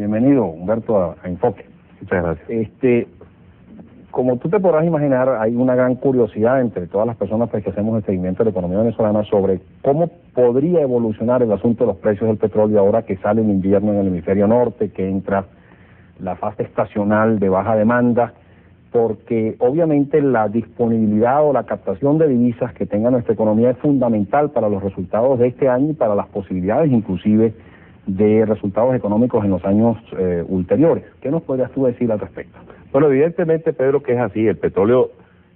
Bienvenido, Humberto, a Enfoque. Muchas gracias. Como tú te podrás imaginar, hay una gran curiosidad entre todas las personas que hacemos el seguimiento de la economía venezolana sobre cómo podría evolucionar el asunto de los precios del petróleo ahora que sale el invierno en el hemisferio norte, que entra la fase estacional de baja demanda, porque obviamente la disponibilidad o la captación de divisas que tenga nuestra economía es fundamental para los resultados de este año y para las posibilidades inclusive de resultados económicos en los años ulteriores. ¿Qué nos podrías tú decir al respecto? Bueno, evidentemente, Pedro, que es así. El petróleo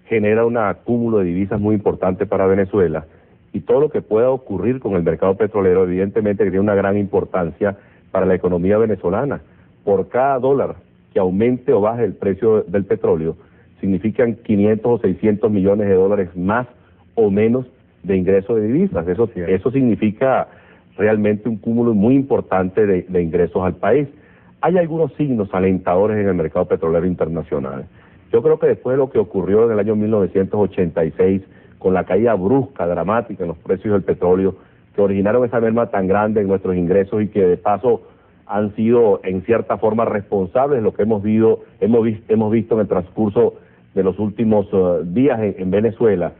genera un acúmulo de divisas muy importante para Venezuela y todo lo que pueda ocurrir con el mercado petrolero, evidentemente, tiene una gran importancia para la economía venezolana. Por cada dólar que aumente o baje el precio del petróleo, significan 500 o 600 millones de dólares más o menos de ingresos de divisas. Eso significa realmente un cúmulo muy importante de ingresos al país. Hay algunos signos alentadores en el mercado petrolero internacional. Yo creo que después de lo que ocurrió en el año 1986, con la caída brusca, dramática en los precios del petróleo, que originaron esa merma tan grande en nuestros ingresos y que de paso han sido en cierta forma responsables de lo que hemos visto en el transcurso de los últimos días en Venezuela.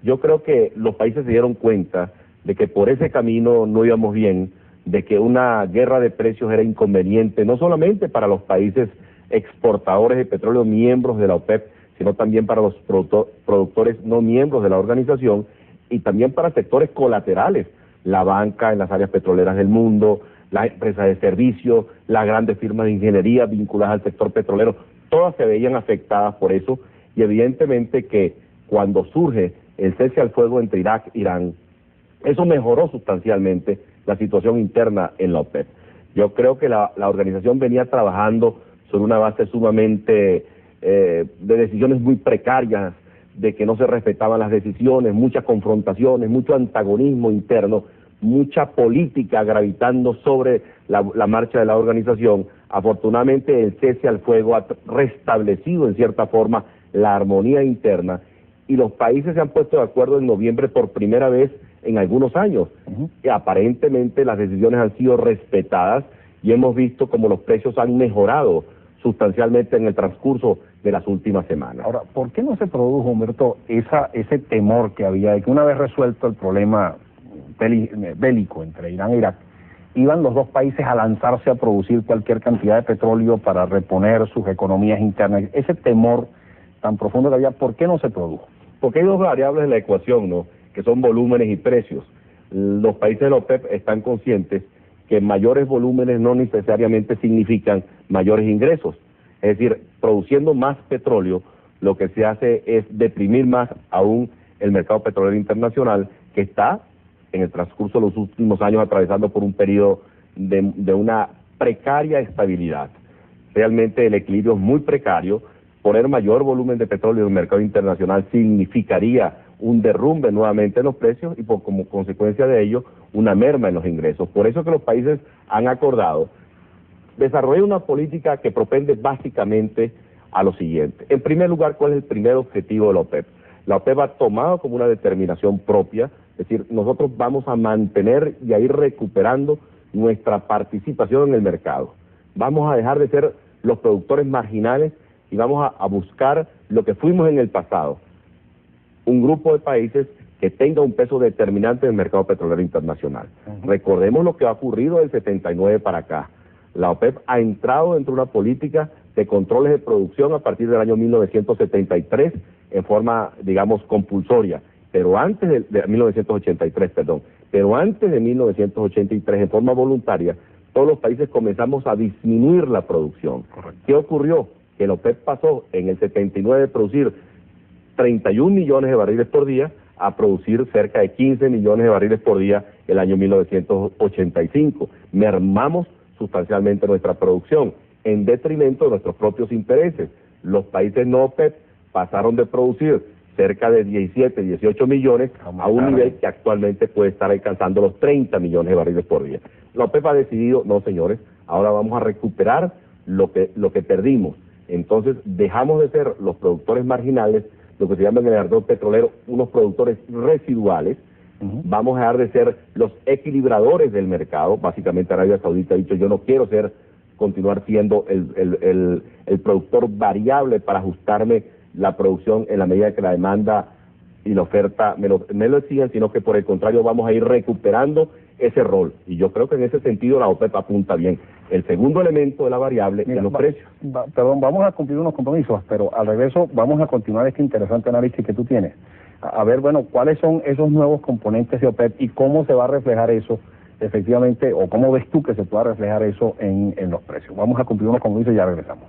Yo creo que los países se dieron cuenta de que por ese camino no íbamos bien, de que una guerra de precios era inconveniente, no solamente para los países exportadores de petróleo miembros de la OPEP, sino también para los productores no miembros de la organización y también para sectores colaterales, la banca en las áreas petroleras del mundo, las empresas de servicios, las grandes firmas de ingeniería vinculadas al sector petrolero, todas se veían afectadas por eso y evidentemente que cuando surge el cese al fuego entre Irak e Irán, eso mejoró sustancialmente la situación interna en la OPEP. Yo creo que la organización venía trabajando sobre una base sumamente de decisiones muy precarias, de que no se respetaban las decisiones, muchas confrontaciones, mucho antagonismo interno, mucha política gravitando sobre la marcha de la organización. Afortunadamente el cese al fuego ha restablecido en cierta forma la armonía interna y los países se han puesto de acuerdo en noviembre por primera vez en algunos años. Y aparentemente las decisiones han sido respetadas y hemos visto como los precios han mejorado sustancialmente en el transcurso de las últimas semanas. Ahora, ¿por qué no se produjo, Humberto, ese temor que había de que una vez resuelto el problema bélico entre Irán e Irak, iban los dos países a lanzarse a producir cualquier cantidad de petróleo para reponer sus economías internas? Ese temor tan profundo que había, ¿por qué no se produjo? Porque hay dos variables en la ecuación, ¿no?, que son volúmenes y precios. Los países de la OPEP están conscientes que mayores volúmenes no necesariamente significan mayores ingresos. Es decir, produciendo más petróleo, lo que se hace es deprimir más aún el mercado petrolero internacional, que está en el transcurso de los últimos años atravesando por un periodo de una precaria estabilidad. Realmente el equilibrio es muy precario. Poner mayor volumen de petróleo en el mercado internacional significaría un derrumbe nuevamente en los precios y como consecuencia de ello una merma en los ingresos. Por eso que los países han acordado desarrollar una política que propende básicamente a lo siguiente. En primer lugar, ¿cuál es el primer objetivo de la OPEP? La OPEP ha tomado como una determinación propia, es decir, nosotros vamos a mantener y a ir recuperando nuestra participación en el mercado. Vamos a dejar de ser los productores marginales y vamos a buscar lo que fuimos en el pasado, un grupo de países que tenga un peso determinante en el mercado petrolero internacional. Recordemos lo que ha ocurrido del 79 para acá. La OPEP ha entrado dentro de una política de controles de producción a partir del año 1973 en forma, digamos, compulsoria, pero antes de 1983, perdón, pero antes de 1983 en forma voluntaria, todos los países comenzamos a disminuir la producción. Correcto. ¿Qué ocurrió? Que la OPEP pasó en el 79 de producir 31 millones de barriles por día a producir cerca de 15 millones de barriles por día el año 1985. Mermamos sustancialmente nuestra producción en detrimento de nuestros propios intereses. Los países no OPEP pasaron de producir cerca de 17, 18 millones a un nivel que actualmente puede estar alcanzando los 30 millones de barriles por día. La OPEP ha decidido, no señores, ahora vamos a recuperar lo que perdimos. Entonces dejamos de ser los productores marginales, lo que se llama en el ardor petrolero unos productores residuales. Vamos a dejar de ser los equilibradores del mercado. Básicamente Arabia Saudita ha dicho: yo no quiero ser continuar siendo el productor variable para ajustarme la producción en la medida que la demanda y la oferta me lo exigen, sino que por el contrario vamos a ir recuperando ese rol. Y yo creo que en ese sentido la OPEP apunta bien. El segundo elemento de la variable es los precios. Perdón, vamos a cumplir unos compromisos, pero al regreso vamos a continuar este interesante análisis que tú tienes. A ver, bueno, ¿cuáles son esos nuevos componentes de OPEP y cómo se va a reflejar eso efectivamente, o cómo ves tú que se pueda reflejar eso en los precios? Vamos a cumplir unos compromisos y ya regresamos.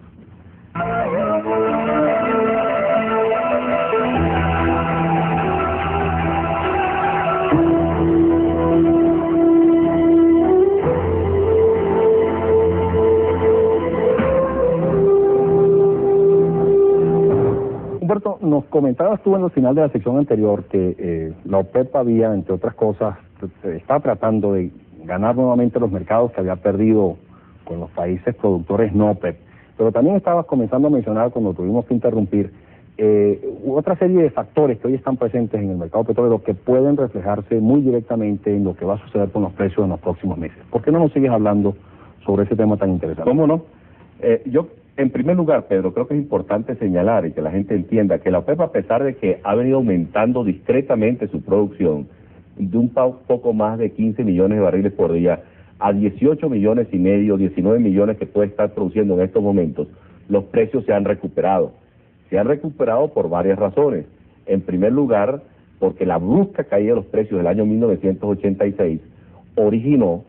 Humberto, nos comentabas tú en el final de la sección anterior que la OPEP había, entre otras cosas, está tratando de ganar nuevamente los mercados que había perdido con los países productores no OPEP. Pero también estabas comenzando a mencionar, cuando tuvimos que interrumpir, otra serie de factores que hoy están presentes en el mercado petrolero que pueden reflejarse muy directamente en lo que va a suceder con los precios en los próximos meses. ¿Por qué no nos sigues hablando sobre ese tema tan interesante? ¿Cómo no? Yo, en primer lugar, Pedro, creo que es importante señalar y que la gente entienda que la OPEP, a pesar de que ha venido aumentando discretamente su producción de un poco más de 15 millones de barriles por día a 18 millones y medio, 19 millones que puede estar produciendo en estos momentos, los precios se han recuperado. Se han recuperado por varias razones. En primer lugar, porque la brusca caída de los precios del año 1986 originó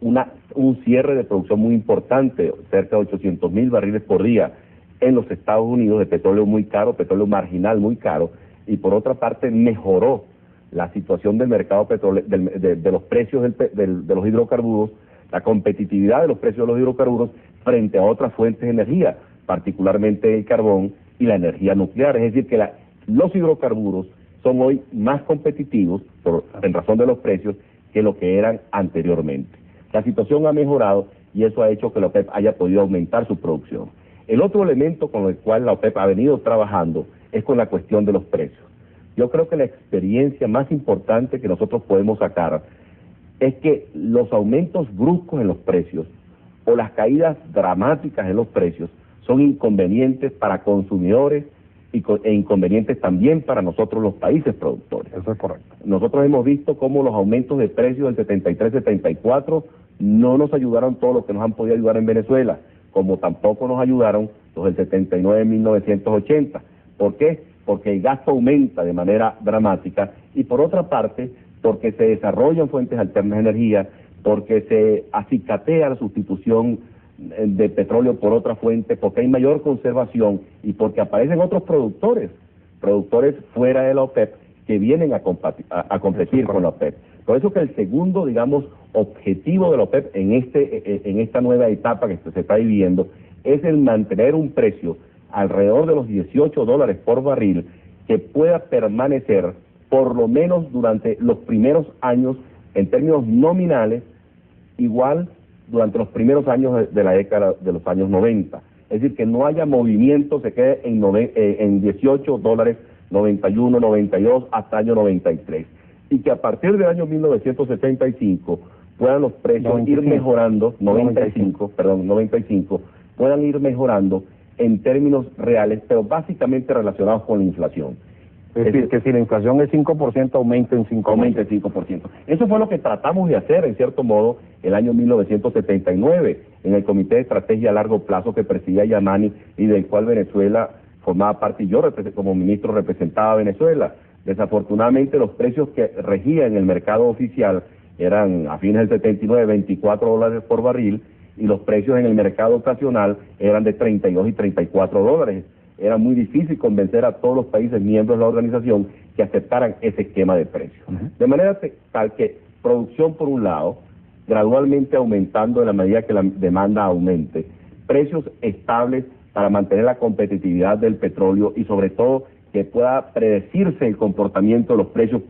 un cierre de producción muy importante, cerca de 800,000 barriles por día en los Estados Unidos de petróleo muy caro, petróleo marginal muy caro, y por otra parte mejoró la situación del mercado petróleo, de los precios de los hidrocarburos, la competitividad de los precios de los hidrocarburos frente a otras fuentes de energía, particularmente el carbón y la energía nuclear. Es decir, que los hidrocarburos son hoy más competitivos en razón de los precios que lo que eran anteriormente. La situación ha mejorado y eso ha hecho que la OPEP haya podido aumentar su producción. El otro elemento con el cual la OPEP ha venido trabajando es con la cuestión de los precios. Yo creo que la experiencia más importante que nosotros podemos sacar es que los aumentos bruscos en los precios o las caídas dramáticas en los precios son inconvenientes para consumidores e inconvenientes también para nosotros los países productores. Eso es correcto. Nosotros hemos visto cómo los aumentos de precios del 73-74 no nos ayudaron todo lo que nos han podido ayudar en Venezuela, como tampoco nos ayudaron los del 79 en 1980. ¿Por qué? Porque el gasto aumenta de manera dramática y por otra parte, porque se desarrollan fuentes alternas de energía, porque se acicatea la sustitución de petróleo por otra fuente, porque hay mayor conservación y porque aparecen otros productores fuera de la OPEP que vienen a competir con la OPEP. Por eso que el segundo, digamos, objetivo de la OPEP en esta nueva etapa que se está viviendo es el mantener un precio alrededor de los $18 por barril que pueda permanecer por lo menos durante los primeros años en términos nominales igual durante los primeros años de la década de los años 90. Es decir, que no haya movimiento, se quede en $18, 91, 92, hasta año 93. Y que a partir del año 1975 puedan los precios ir mejorando, 95, puedan ir mejorando en términos reales, pero básicamente relacionados con la inflación. Es decir, que si la inflación es 5%, aumente en 5%. Aumente 5%. Eso fue lo que tratamos de hacer, en cierto modo, el año 1979, en el Comité de Estrategia a Largo Plazo que presidía Yamani y del cual Venezuela formaba parte y yo como ministro representaba a Venezuela. Desafortunadamente los precios que regían en el mercado oficial eran a fines del 79 $24 por barril y los precios en el mercado ocasional eran de 32 y $34. Era muy difícil convencer a todos los países miembros de la organización que aceptaran ese esquema de precios. De manera tal que producción por un lado, gradualmente aumentando en la medida que la demanda aumente, precios estables para mantener la competitividad del petróleo y sobre todo que pueda predecirse el comportamiento de los precios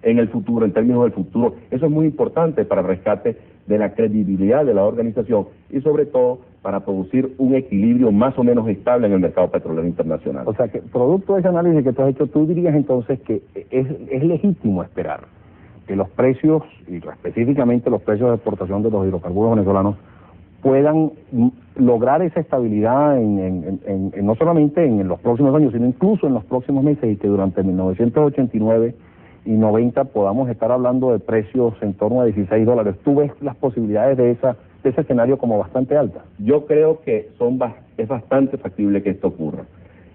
en el futuro, en términos del futuro. Eso es muy importante para el rescate de la credibilidad de la organización y sobre todo para producir un equilibrio más o menos estable en el mercado petrolero internacional. O sea que, producto de ese análisis que tú has hecho, tú dirías entonces que es legítimo esperar que los precios, y específicamente los precios de exportación de los hidrocarburos venezolanos, puedan lograr esa estabilidad no solamente en los próximos años, sino incluso en los próximos meses, y que durante 1989 y 90 podamos estar hablando de precios en torno a $16. ¿Tú ves las posibilidades de ese escenario como bastante altas? Yo creo que es bastante factible que esto ocurra.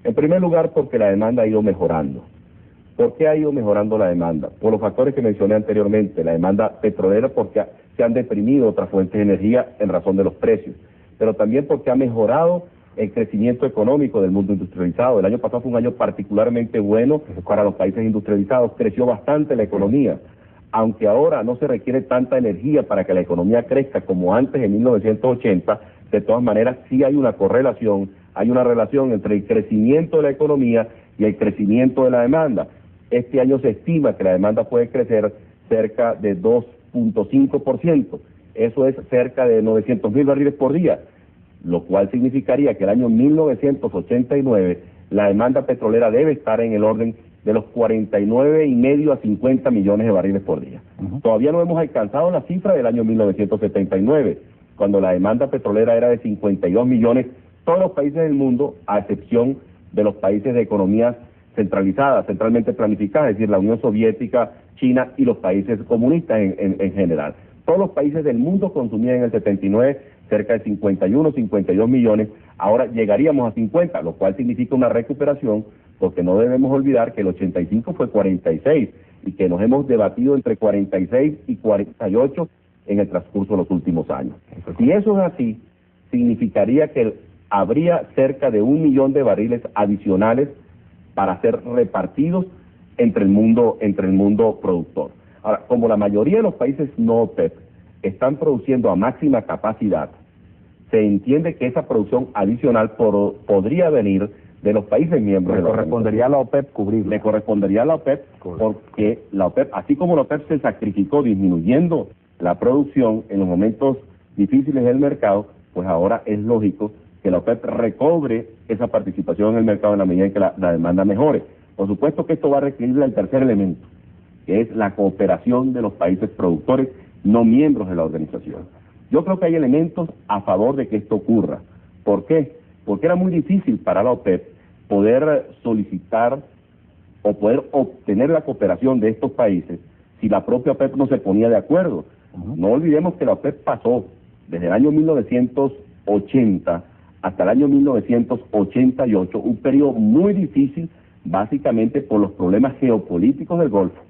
En primer lugar, porque la demanda ha ido mejorando. ¿Por qué ha ido mejorando la demanda? Por los factores que mencioné anteriormente, la demanda petrolera, porque se han deprimido otras fuentes de energía en razón de los precios, pero también porque ha mejorado el crecimiento económico del mundo industrializado. El año pasado fue un año particularmente bueno para los países industrializados, creció bastante la economía, aunque ahora no se requiere tanta energía para que la economía crezca como antes en 1980, de todas maneras sí hay una correlación, hay una relación entre el crecimiento de la economía y el crecimiento de la demanda. Este año se estima que la demanda puede crecer cerca de 2.5%, eso es cerca de 900.000 barriles por día, lo cual significaría que el año 1989 la demanda petrolera debe estar en el orden de los 49,5 a 50 millones de barriles por día. Todavía no hemos alcanzado la cifra del año 1979, cuando la demanda petrolera era de 52 millones, todos los países del mundo, a excepción de los países de economías centralizadas, centralmente planificadas, es decir, la Unión Soviética, China y los países comunistas en general. Todos los países del mundo consumían en el 79 cerca de 51, 52 millones, ahora llegaríamos a 50, lo cual significa una recuperación, porque no debemos olvidar que el 85 fue 46 y que nos hemos debatido entre 46 y 48 en el transcurso de los últimos años. Si eso es así, significaría que habría cerca de 1 millón de barriles adicionales para ser repartidos entre el mundo productor. Ahora, como la mayoría de los países no OPEP están produciendo a máxima capacidad, se entiende que esa producción adicional podría venir de los países miembros. Le correspondería a la OPEP cubrirlo. Le correspondería a la OPEP, porque la OPEP, así como la OPEP se sacrificó disminuyendo la producción en los momentos difíciles del mercado, pues ahora es lógico que la OPEP recobre esa participación en el mercado en la medida en que la demanda mejore. Por supuesto que esto va a requerir el tercer elemento, que es la cooperación de los países productores no miembros de la organización. Yo creo que hay elementos a favor de que esto ocurra. ¿Por qué? Porque era muy difícil para la OPEP poder solicitar o poder obtener la cooperación de estos países si la propia OPEP no se ponía de acuerdo. No olvidemos que la OPEP pasó desde el año 1980 hasta el año 1988, un periodo muy difícil, básicamente por los problemas geopolíticos del Golfo,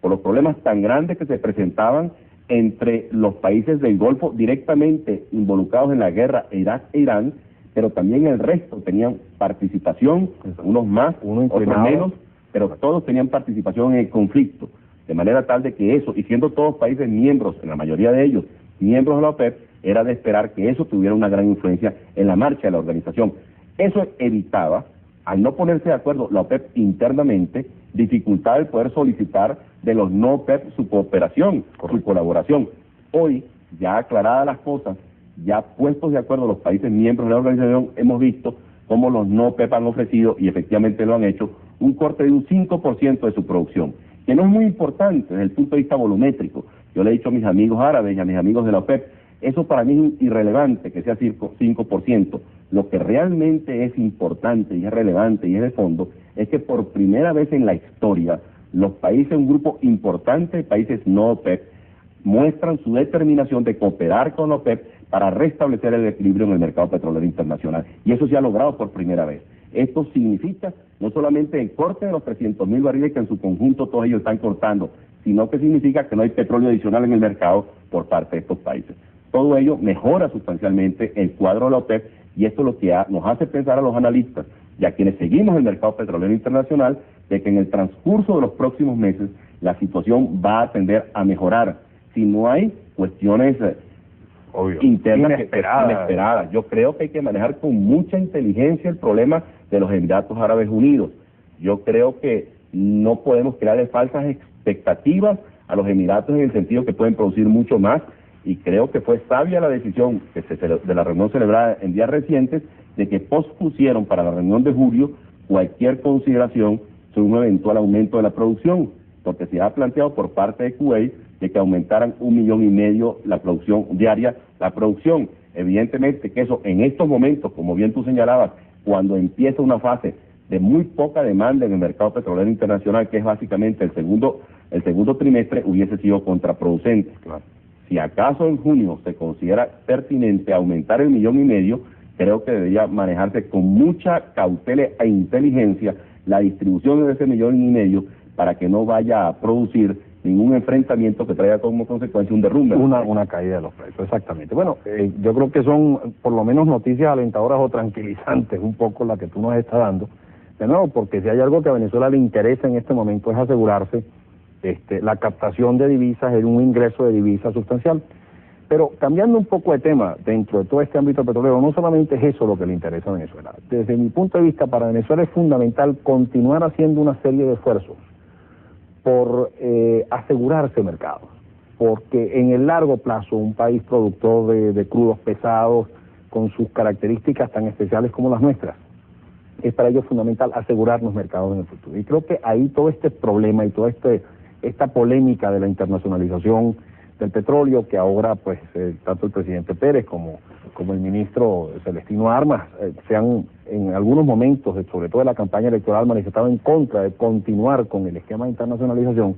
por los problemas tan grandes que se presentaban entre los países del Golfo directamente involucrados en la guerra Irak e Irán, pero también el resto tenían participación, unos más, otros menos, pero todos tenían participación en el conflicto, de manera tal de que eso, y siendo todos países miembros, en la mayoría de ellos, miembros de la OPEP, era de esperar que eso tuviera una gran influencia en la marcha de la organización. Eso evitaba, al no ponerse de acuerdo la OPEP internamente, dificultad el poder solicitar de los no OPEP su cooperación, su colaboración. Hoy, ya aclaradas las cosas, ya puestos de acuerdo los países miembros de la organización, hemos visto cómo los no OPEP han ofrecido, y efectivamente lo han hecho, un corte de un 5% de su producción, que no es muy importante desde el punto de vista volumétrico. Yo le he dicho a mis amigos árabes y a mis amigos de la OPEP, eso para mí es irrelevante que sea 5%. Lo que realmente es importante y es relevante y es de fondo es que por primera vez en la historia los países, un grupo importante de países no OPEP, muestran su determinación de cooperar con la OPEP para restablecer el equilibrio en el mercado petrolero internacional. Y eso se ha logrado por primera vez. Esto significa no solamente el corte de los 300.000 barriles que en su conjunto todos ellos están cortando, sino que significa que no hay petróleo adicional en el mercado por parte de estos países. Todo ello mejora sustancialmente el cuadro de la OPEP, y esto es lo que nos hace pensar a los analistas y a quienes seguimos el mercado petrolero internacional, de que en el transcurso de los próximos meses la situación va a tender a mejorar, si no hay cuestiones internas inesperadas. Yo creo que hay que manejar con mucha inteligencia el problema de los Emiratos Árabes Unidos. Yo creo que no podemos crearle falsas expectativas a los Emiratos en el sentido que pueden producir mucho más, y creo que fue sabia la decisión de la reunión celebrada en días recientes de que pospusieron para la reunión de julio cualquier consideración sobre un eventual aumento de la producción, porque se ha planteado por parte de Kuwait de que aumentaran 1,5 millones la producción diaria, la producción. Evidentemente que eso en estos momentos, como bien tú señalabas, cuando empieza una fase de muy poca demanda en el mercado petrolero internacional, que es básicamente el segundo trimestre, hubiese sido contraproducente. Claro. Si acaso en junio se considera pertinente aumentar el 1,5 millones, creo que debería manejarse con mucha cautela e inteligencia la distribución de ese 1,5 millones para que no vaya a producir ningún enfrentamiento que traiga como consecuencia un derrumbe. Una caída de los precios, exactamente. Bueno, yo creo que son por lo menos noticias alentadoras o tranquilizantes un poco las que tú nos estás dando. De nuevo, porque si hay algo que a Venezuela le interesa en este momento es asegurarse la captación de divisas, es un ingreso de divisas sustancial. Pero cambiando un poco de tema dentro de todo este ámbito petrolero, no solamente es eso lo que le interesa a Venezuela. Desde mi punto de vista, para Venezuela es fundamental continuar haciendo una serie de esfuerzos por asegurarse mercados, porque en el largo plazo un país productor de crudos pesados con sus características tan especiales como las nuestras, es para ello fundamental asegurarnos mercados en el futuro. Y creo que ahí todo este problema y toda esta polémica de la internacionalización del petróleo, que ahora pues tanto el presidente Pérez como el ministro Celestino Armas se han en algunos momentos, sobre todo en la campaña electoral, manifestado en contra de continuar con el esquema de internacionalización.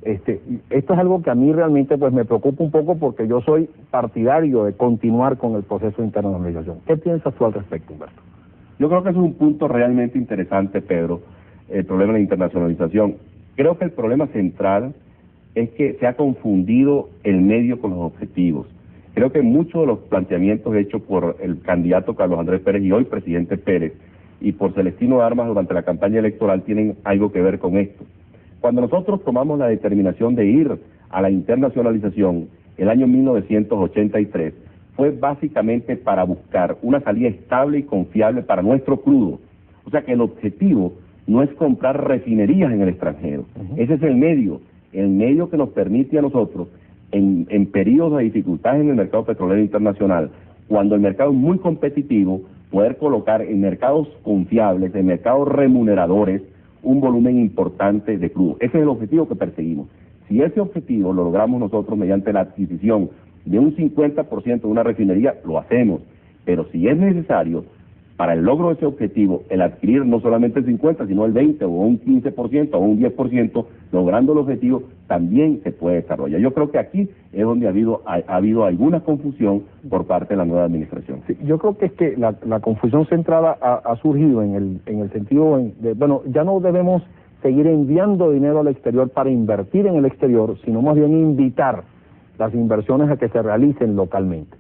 Esto es algo que a mí realmente pues me preocupa un poco, porque yo soy partidario de continuar con el proceso de internacionalización. ¿Qué piensas tú al respecto, Humberto? Yo creo que ese es un punto realmente interesante, Pedro, el problema de la internacionalización. Creo que el problema central es que se ha confundido el medio con los objetivos. Creo que muchos de los planteamientos hechos por el candidato Carlos Andrés Pérez y hoy presidente Pérez y por Celestino Armas durante la campaña electoral tienen algo que ver con esto. Cuando nosotros tomamos la determinación de ir a la internacionalización el año 1983, fue básicamente para buscar una salida estable y confiable para nuestro crudo. O sea que el objetivo no es comprar refinerías en el extranjero. Ese es el medio que nos permite a nosotros, en periodos de dificultades en el mercado petrolero internacional, cuando el mercado es muy competitivo, poder colocar en mercados confiables, en mercados remuneradores, un volumen importante de crudo. Ese es el objetivo que perseguimos. Si ese objetivo lo logramos nosotros mediante la adquisición de un 50% de una refinería, lo hacemos. Pero si es necesario, para el logro de ese objetivo, el adquirir no solamente el 50%, sino el 20% o un 15% o un 10%, logrando el objetivo, también se puede desarrollar. Yo creo que aquí es donde ha habido alguna confusión por parte de la nueva administración. Sí, yo creo que es que la confusión centrada ha surgido en el sentido de, bueno, ya no debemos seguir enviando dinero al exterior para invertir en el exterior, sino más bien invitar las inversiones a que se realicen localmente.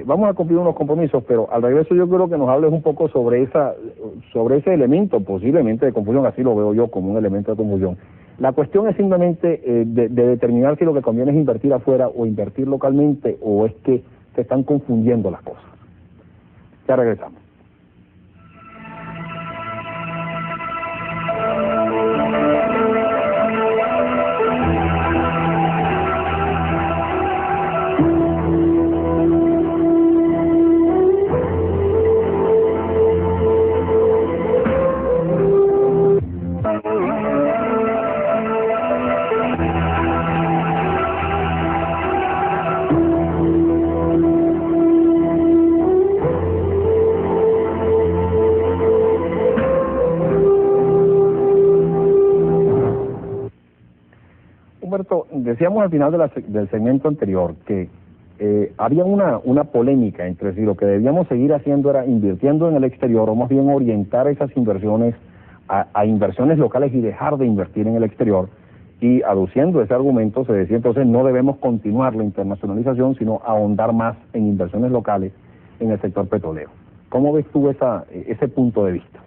Vamos a cumplir unos compromisos, pero al regreso yo creo que nos hables un poco sobre ese elemento posiblemente de confusión. Así lo veo yo, como un elemento de confusión. La cuestión es simplemente de determinar si lo que conviene es invertir afuera o invertir localmente, o es que se están confundiendo las cosas. Ya regresamos. Humberto, decíamos al final del segmento anterior que había una polémica entre si lo que debíamos seguir haciendo era invirtiendo en el exterior, o más bien orientar esas inversiones a inversiones locales y dejar de invertir en el exterior. Y aduciendo ese argumento se decía entonces no debemos continuar la internacionalización, sino ahondar más en inversiones locales en el sector petrolero. ¿Cómo ves tú ese punto de vista?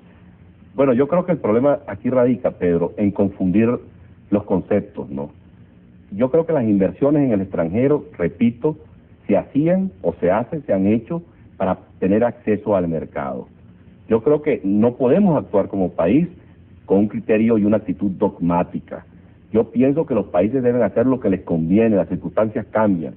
Bueno, yo creo que el problema aquí radica, Pedro, en confundir los conceptos, ¿no? Yo creo que las inversiones en el extranjero, repito, se hacían o se han hecho para tener acceso al mercado. Yo creo que no podemos actuar como país con un criterio y una actitud dogmática. Yo pienso que los países deben hacer lo que les conviene, las circunstancias cambian.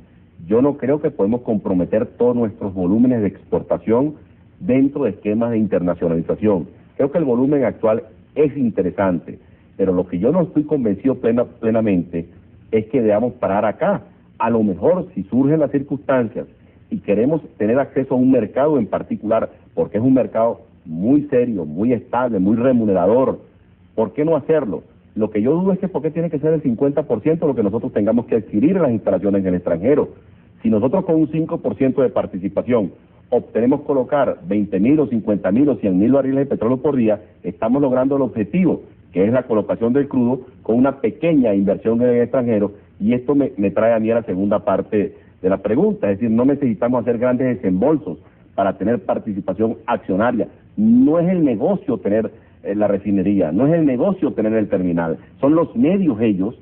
Yo no creo que podemos comprometer todos nuestros volúmenes de exportación dentro de esquemas de internacionalización. Creo que el volumen actual es interesante, pero lo que yo no estoy convencido plenamente es que debamos parar acá. A lo mejor, si surgen las circunstancias y queremos tener acceso a un mercado en particular, porque es un mercado muy serio, muy estable, muy remunerador, ¿por qué no hacerlo? Lo que yo dudo es que por qué tiene que ser el 50% lo que nosotros tengamos que adquirir en las instalaciones en el extranjero. Si nosotros con un 5% de participación obtenemos colocar 20.000 o 50.000 o 100.000 barriles de petróleo por día, estamos logrando el objetivo, que es la colocación del crudo con una pequeña inversión en el extranjero, y esto me trae a mí a la segunda parte de la pregunta, es decir, no necesitamos hacer grandes desembolsos para tener participación accionaria. No es el negocio tener la refinería, no es el negocio tener el terminal, son los medios ellos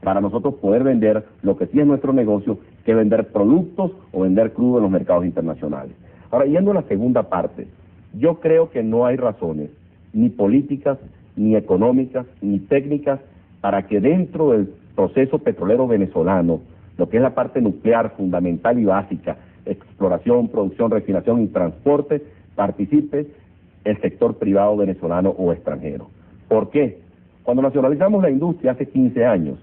para nosotros poder vender lo que sí es nuestro negocio, que vender productos o vender crudo en los mercados internacionales. Ahora, yendo a la segunda parte, yo creo que no hay razones, ni políticas, ni económicas, ni técnicas, para que dentro del proceso petrolero venezolano, lo que es la parte nuclear fundamental y básica, exploración, producción, refinación y transporte, participe el sector privado venezolano o extranjero. ¿Por qué? Cuando nacionalizamos la industria hace 15 años,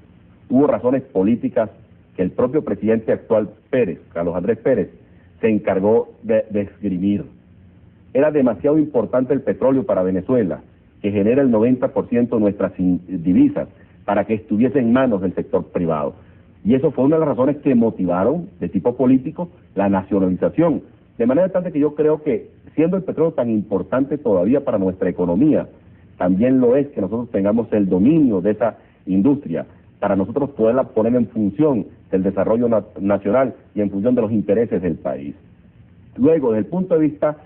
hubo razones políticas que el propio presidente actual Pérez, Carlos Andrés Pérez, se encargó de esgrimir. Era demasiado importante el petróleo para Venezuela, que genera el 90% de nuestras divisas, para que estuviese en manos del sector privado. Y eso fue una de las razones que motivaron, de tipo político, la nacionalización. De manera tal que yo creo que, siendo el petróleo tan importante todavía para nuestra economía, también lo es que nosotros tengamos el dominio de esa industria, para nosotros poderla poner en función del desarrollo nacional y en función de los intereses del país. Luego, desde el punto de vista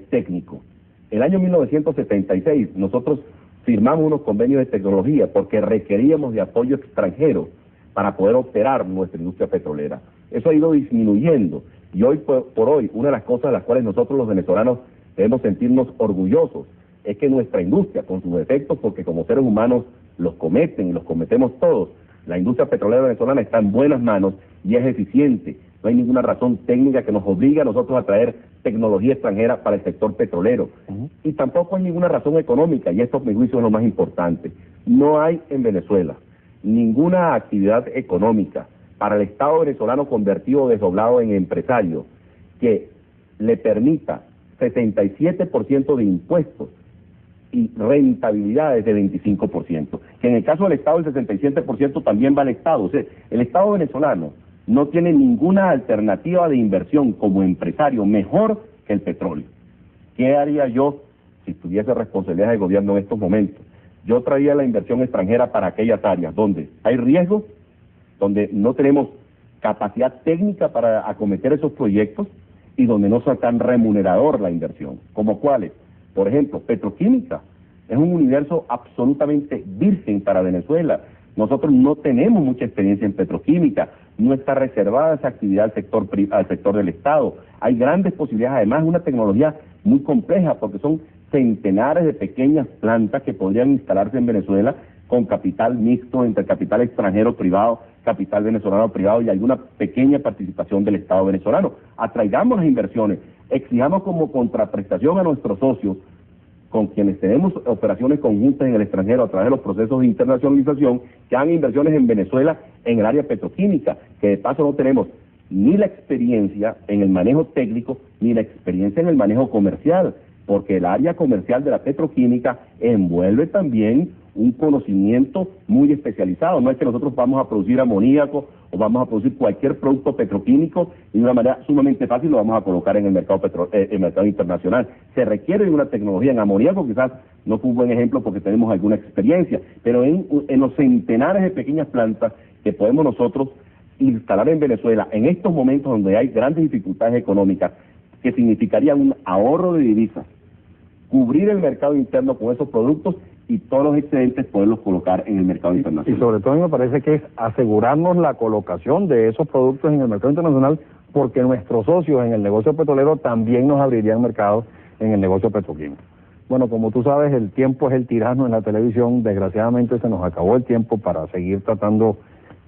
técnico, el año 1976 nosotros firmamos unos convenios de tecnología porque requeríamos de apoyo extranjero para poder operar nuestra industria petrolera. Eso ha ido disminuyendo y hoy por hoy una de las cosas de las cuales nosotros los venezolanos debemos sentirnos orgullosos es que nuestra industria, con sus defectos, porque como seres humanos los cometen y los cometemos todos, la industria petrolera venezolana está en buenas manos y es eficiente. No hay ninguna razón técnica que nos obligue a nosotros a traer tecnología extranjera para el sector petrolero. Y tampoco hay ninguna razón económica, y esto a mi juicio es lo más importante. No hay en Venezuela ninguna actividad económica para el Estado venezolano convertido o desdoblado en empresario que le permita 67% de impuestos y rentabilidades de 25%. Que en el caso del Estado el 67% también va al Estado. O sea, el Estado venezolano no tiene ninguna alternativa de inversión como empresario mejor que el petróleo. ¿Qué haría yo si tuviese responsabilidad de gobierno en estos momentos? Yo traía la inversión extranjera para aquellas áreas donde hay riesgo, donde no tenemos capacidad técnica para acometer esos proyectos y donde no sea tan remunerador la inversión. ¿Como cuáles? Por ejemplo, petroquímica. Es un universo absolutamente virgen para Venezuela. Nosotros no tenemos mucha experiencia en petroquímica, no está reservada esa actividad al sector del Estado. Hay grandes posibilidades, además una tecnología muy compleja, porque son centenares de pequeñas plantas que podrían instalarse en Venezuela con capital mixto entre capital extranjero privado, capital venezolano privado y alguna pequeña participación del Estado venezolano. Atraigamos las inversiones, exijamos como contraprestación a nuestros socios, con quienes tenemos operaciones conjuntas en el extranjero a través de los procesos de internacionalización, que hagan inversiones en Venezuela en el área petroquímica, que de paso no tenemos ni la experiencia en el manejo técnico, ni la experiencia en el manejo comercial, porque el área comercial de la petroquímica envuelve también un conocimiento muy especializado. No es que nosotros vamos a producir amoníaco o vamos a producir cualquier producto petroquímico y de una manera sumamente fácil lo vamos a colocar en el mercado internacional. Se requiere de una tecnología. En amoníaco quizás no fue un buen ejemplo porque tenemos alguna experiencia, pero en los centenares de pequeñas plantas que podemos nosotros instalar en Venezuela en estos momentos donde hay grandes dificultades económicas, que significarían un ahorro de divisas, cubrir el mercado interno con esos productos y todos los excedentes poderlos colocar en el mercado internacional. Y sobre todo a mí me parece que es asegurarnos la colocación de esos productos en el mercado internacional, porque nuestros socios en el negocio petrolero también nos abrirían mercados en el negocio petroquímico. Bueno, como tú sabes, el tiempo es el tirano en la televisión. Desgraciadamente se nos acabó el tiempo para seguir tratando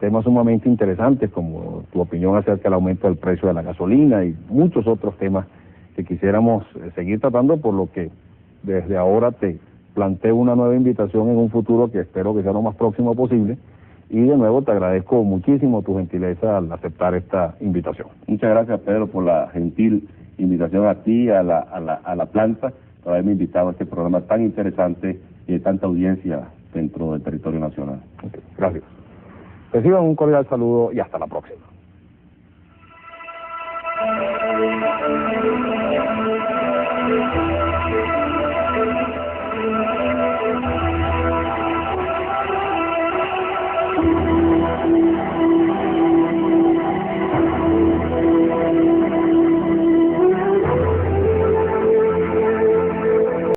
temas sumamente interesantes, como tu opinión acerca del aumento del precio de la gasolina y muchos otros temas que quisiéramos seguir tratando, por lo que desde ahora te planteo una nueva invitación en un futuro que espero que sea lo más próximo posible, y de nuevo te agradezco muchísimo tu gentileza al aceptar esta invitación. Muchas gracias, Pedro, por la gentil invitación a ti, a la planta, por haberme invitado a este programa tan interesante y de tanta audiencia dentro del territorio nacional. Okay, gracias. Reciban un cordial saludo y hasta la próxima.